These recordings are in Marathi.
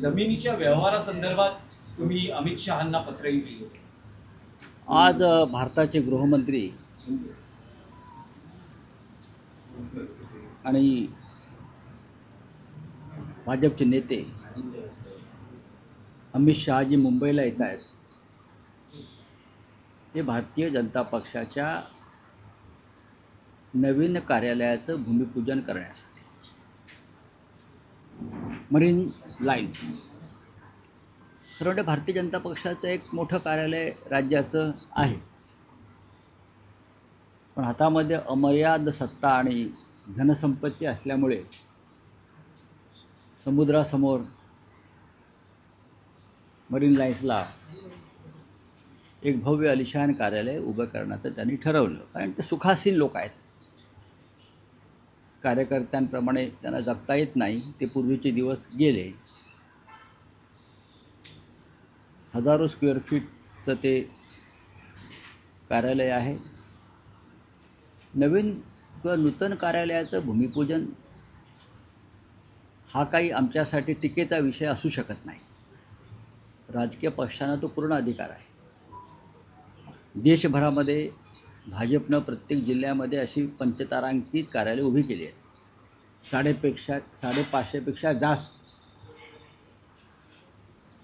जमिनीच्या व्यवहारासंदर्भात तुम्ही अमित शहांना पत्रही दिले. आज भारताचे गृहमंत्री आणि भाजपचे नेते अमित शहाजी मुंबईला येत आहेत. ते भारतीय जनता पक्षाच्या नवीन कार्यालयाचं भूमिपूजन करण्यासाठी. मरीन लाईन्स खरं म्हणजे भारतीय जनता पक्षाचं एक मोठं कार्यालय राज्याचं आहे, पण हातामध्ये अमर्याद सत्ता आणि धनसंपत्ती असल्यामुळे समुद्रासमोर मरीन लाईन्सला एक भव्य आलिशान कार्यालय उभं करण्याचं त्यांनी ठरवलं. कारण ते सुखासीन लोक आहेत, कार्यकर्त्यांप्रमाणे त्यांना जगता येत नाही. ते पूर्वीचे दिवस गेले. हजारो स्क्वेअर फीटचं ते कार्यालय आहे. नवीन किंवा नूतन कार्यालयाचं भूमिपूजन हा काही आमच्यासाठी टीकेचा विषय असू शकत नाही. राजकीय पक्षांना तो पूर्ण अधिकार आहे. देशभरामध्ये भाजपनं प्रत्येक जिल्ह्यामध्ये अशी पंचतारांकित कार्यालय उभी केली आहेत. 550पेक्षा जास्त.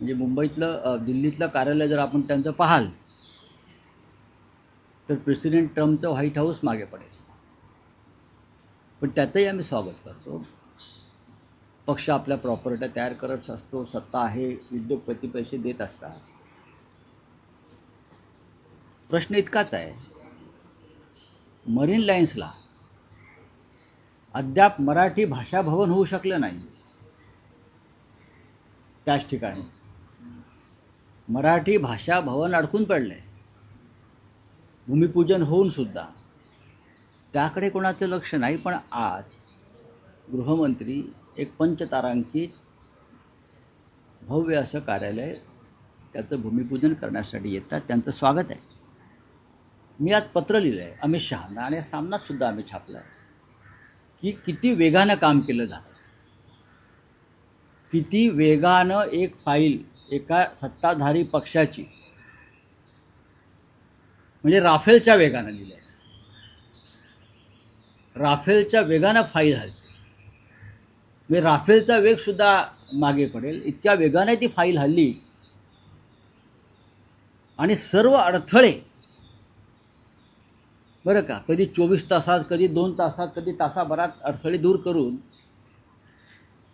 म्हणजे मुंबईतलं दिल्लीतलं कार्यालय जर आपण त्यांचं पाहाल तर प्रेसिडेंट ट्रम्पचं व्हाईट हाऊस मागे पडेल. पण त्याचंही आम्ही स्वागत करतो. पक्ष आपल्या प्रॉपर्ट्या तयार करत असतो, सत्ता आहे, उद्योगपती पैसे देत असतात. प्रश्न इतकाच आहे, मरीन लाईन्सला अद्याप मराठी भाषा भवन होऊ शकलं नाही. त्याच ठिकाणी मराठी भाषा भवन अडकून पडलंय. भूमिपूजन होऊन सुद्धा त्याकडे कोणाचं लक्ष नाही. पण आज गृहमंत्री एक पंचतारांकित भव्य असं कार्यालय त्याचं भूमिपूजन करण्यासाठी येतात. त्यांचं स्वागत आहे. मी आज पत्र लिहिलं आहे अमित शहांना आणि सामनासुद्धा आम्ही छापला आहे की किती वेगानं काम केलं जातं, किती वेगानं एक फाईल एका सत्ताधारी पक्षाची म्हणजे राफेलच्या वेगानं लिहिलं आहे. राफेलच्या वेगानं फाईल हलते. म्हणजे राफेलचा वेगसुद्धा मागे पडेल इतक्या वेगाने ती फाईल हल्ली. आणि सर्व अडथळे बरं का, कधी 24 तासात, कधी 2 तासात, कधी तासाभरात अडथळे दूर करून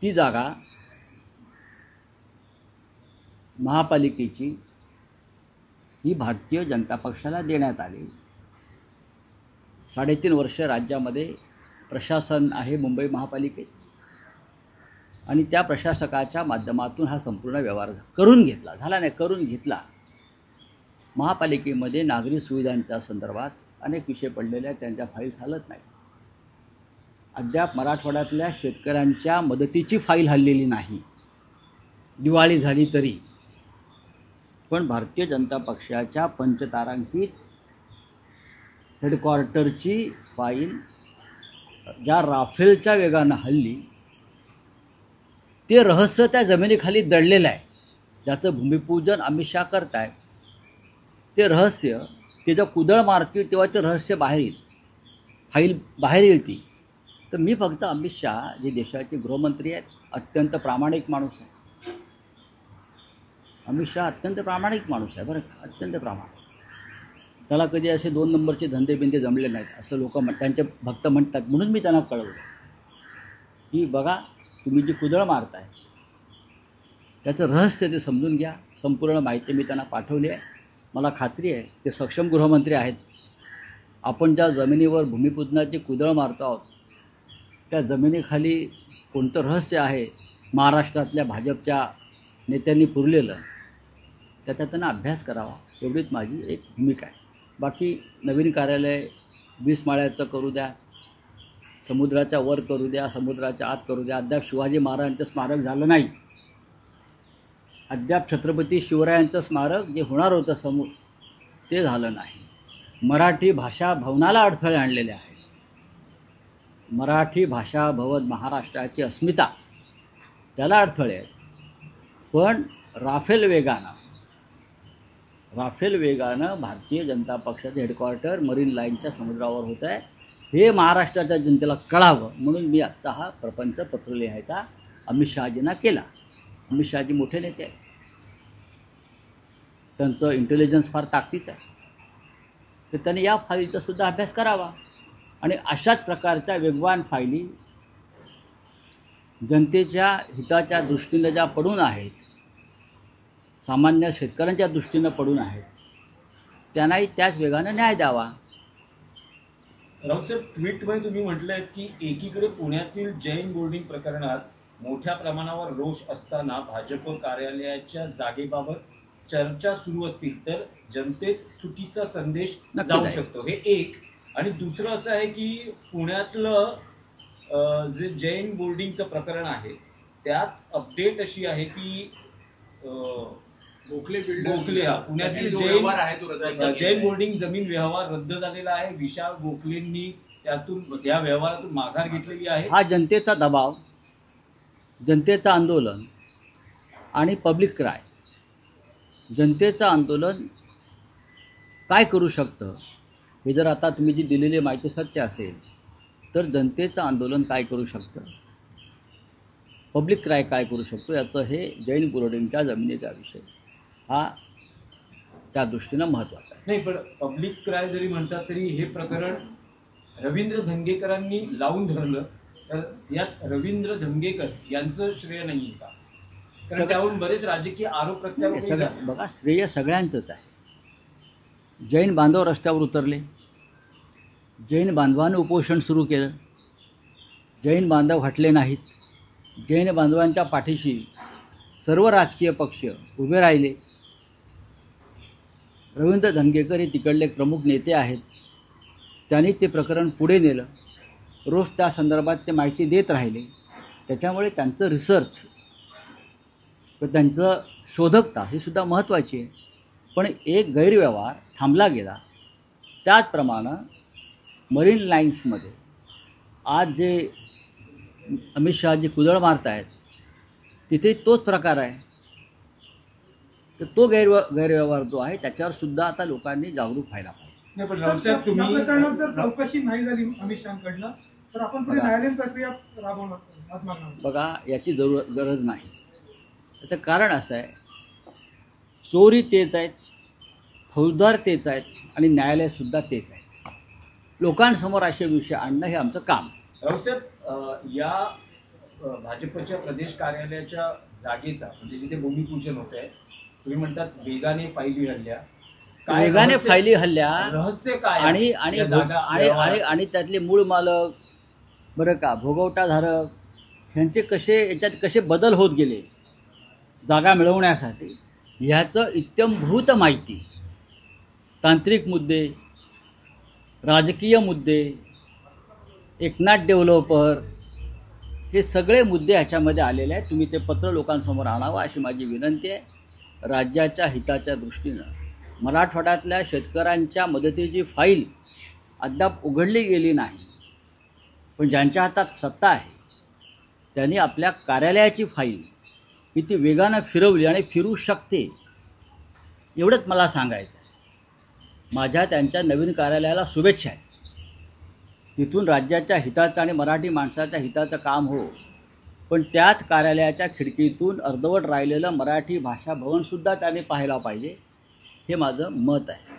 ती जागा महापालिकेची ही भारतीय जनता पक्षाला देण्यात आली. 3.5 वर्ष राज्यामध्ये प्रशासन आहे मुंबई महापालिकेत आणि त्या प्रशासकाच्या माध्यमातून हा संपूर्ण व्यवहार करून घेतला. महापालिकेमध्ये नागरी सुविधांच्या संदर्भात अनेक विषय पडलेले आहेत, त्यांच्या फाईल्स हलत नाही. अद्याप मराठवाड्यातल्या शेतकऱ्यांच्या मदतीची फाईल हललेली नाही, दिवाळी झाली तरी. पण भारतीय जनता पक्षाच्या पंचतारांकित हेडक्वार्टरची फाईल ज्या राफेलच्या वेगानं हल्ली ते रहस्य त्या जमिनीखाली दडलेलं आहे. ज्याचं भूमिपूजन अमित शहा करतायत ते रहस्य, ते जेव्हा कुदळ मारतील तेव्हा ते रहस्य बाहेर येईल, फाईल बाहेर येईल ती. तर मी फक्त अमित शहा जे देशाचे गृहमंत्री आहेत, अत्यंत प्रामाणिक माणूस आहे. अमित शहा अत्यंत प्रामाणिक माणूस आहे बरं का, अत्यंत प्रामाणिक. त्याला कधी असे 2 नंबरचे धंदेबिंदे जमले नाहीत असं लोक त्यांचे भक्त म्हणतात. म्हणून मी त्यांना कळवलं की बघा, तुम्ही जी कुदळ मारताय त्याचं रहस्य ते समजून घ्या. संपूर्ण माहिती मी त्यांना पाठवली आहे. मला खात्री आहे ते सक्षम गृहमंत्री आहेत. आपण ज्या जमिनीवर भूमिपूजनाची कुदळ मारतो आहोत त्या जमिनीखाली कोणतं रहस्य आहे महाराष्ट्रातल्या भाजपच्या नेत्यांनी पुरलेलं, त्याचा त्यांना अभ्यास करावा, एवढीच माझी एक भूमिका आहे. बाकी नवीन कार्यालय 20 माळ्याचं करू द्या, समुद्राच्या वर करू द्या, समुद्राच्या आत करू द्या. अद्याप शिवाजी महाराजांचं स्मारक झालं नाही. अद्याप छत्रपती शिवरायांचं स्मारक जे होणार होतं ते झालं नाही. मराठी भाषा भवनाला अडथळे आणलेले आहेत. मराठी भाषा भवन महाराष्ट्राची अस्मिता त्याला अडथळे आहेत. पण राफेल वेगानं भारतीय जनता पक्षाचं हेडक्वार्टर मरीन लाईनच्या समुद्रावर होत आहे, हे महाराष्ट्राच्या जनतेला कळावं म्हणून मी आजचा हा प्रपंच पत्र लिहायचा अमित शहाजींना केला. अमित शहाजी मोठे नेते आहेत, त्यांचं इंटेलिजन्स फार ताकदीचं आहे, तर त्यांनी या फाईलचा सुद्धा अभ्यास करावा आणि अशाच प्रकारच्या वेगवान फायली जनतेच्या हिताच्या दृष्टीनं ज्या पडून आहेत, सामान्य शेतकऱ्यांच्या दृष्टीनं पडून आहेत, त्यांनाही त्याच वेगानं न्याय द्यावा. राऊतसाहेब, ट्विटमध्ये तुम्ही म्हटलंय की एकीकडे पुण्यातील जैन बोर्डिंग प्रकरणात मोठ्या प्रमाणावर रोष असताना भाजप कार्यालयाच्या जागेबाबत चर्चा सुरू असतील तर जनतेत चुकीचा संदेश जाऊ शकतो, हे एक. आणि दुसरं असं आहे की पुण्यातलं जे जैन बोर्डिंगचं प्रकरण आहे त्यात अपडेट अशी आहे की गोखले पुण्यातील जैन बोर्डिंग जमीन व्यवहार रद्द झालेला आहे. विशाल गोखलेंनी त्यातून या व्यवहारातून माघार घेतलेली आहे. हा जनतेचा दबाव, जनतेचं आंदोलन आणि पब्लिक क्राय. जनतेचं आंदोलन काय करू शकतं हे जर आता तुम्ही जी दिलेली माहिती सत्य असेल तर जनतेचं आंदोलन काय करू शकतं, पब्लिक क्राय काय करू शकतो, याचं हे जैन बोर्डिंगच्या जमिनीचा विषय हा त्या दृष्टीनं महत्त्वाचा आहे. नाही, पण पब्लिक क्राय जरी म्हणतात तरी हे प्रकरण रवींद्र धंगेकरांनी लावून धरलं तर यात रवींद्र धंगेकर यांचं श्रेय नाही का? कारण त्यावरून बरेच राजकीय आरोप प्रत्यारोप. बघा, श्रेय सगळ्यांचंच आहे. जैन बांधव रस्त्यावर उतरले, जैन बांधवांनी उपोषण सुरू केलं, जैन बांधव हटले नाहीत, जैन बांधवांच्या पाठीशी सर्व राजकीय पक्ष उभे राहिले. रवींद्र धंगेकर हे तिकडले प्रमुख नेते आहेत, त्यांनी ते प्रकरण पुढे नेलं, रोज त्या संदर्भात ते माहिती देत राहिले. त्याच्यामुळे त्यांचं रिसर्च व त्यांचं शोधकता ही सुद्धा महत्त्वाची आहे. पण एक गैरव्यवहार थांबला गेला. त्याचप्रमाणे मरीन लाईन्समध्ये आज जे अमित शहाजी कुदळ मारत आहेत तिथे तोच प्रकार आहे. तर तो गैरव्यवहार जो आहे त्याच्यावर सुद्धा आता लोकांनी जागरूक व्हायला पाहिजे. पण या प्रकरणात जर चौकशी नाही झाली अमित शहाकडनं तर आपण पुढे न्यायालयीन प्रक्रिया राबवणार. बघा, याची गरज नाही. त्याचं कारण असं आहे, चोरी तेच आहेत, फौजदार तेच आहेत आणि न्यायालयसुद्धा तेच आहे. लोकांसमोर असे विषय आणणं हे आमचं काम. रावसाहेब, या भाजपच्या प्रदेश कार्यालयाच्या जागेचा म्हणजे जिथे भूमिपूजन होत आहे, तुम्ही म्हणतात वेगाने फायली हल्ल्या, वेगाने फायली हल्ल्या, रहस्य काय आणि आणि आणि आणि त्यातले मूळ मालक बरं का, भोगवटाधारक ह्यांचे याच्यात कसे बदल होत गेले जागा मिळवण्यासाठी, ह्याचं इत्यंभूत माहिती, तांत्रिक मुद्दे, राजकीय मुद्दे, एकनाथ डेव्हलपर, हे सगळे मुद्दे ह्याच्यामध्ये आलेले आहेत. तुम्ही ते पत्र लोकांसमोर आणावं अशी माझी विनंती आहे. राज्याच्या हिताच्या दृष्टीनं मराठवाड्यातल्या शेतकऱ्यांच्या मदतीची फाईल अद्याप उघडली गेली नाही, पण ज्यांच्या हातात सत्ता आहे त्यांनी आपल्या कार्यालयाची फाईल किती वेगानं फिरवली आणि फिरू शकते एवढंच मला सांगायचं आहे. माझ्या त्यांच्या नवीन कार्यालयाला शुभेच्छा आहेत. तिथून राज्याच्या हिताचं आणि मराठी माणसाच्या हिताचं काम हो, पण त्याच कार्यालयाच्या खिडकीतून अर्धवट राहिलेलं मराठी भाषा भवनसुद्धा त्याने पाहायला पाहिजे, हे माझं मत आहे.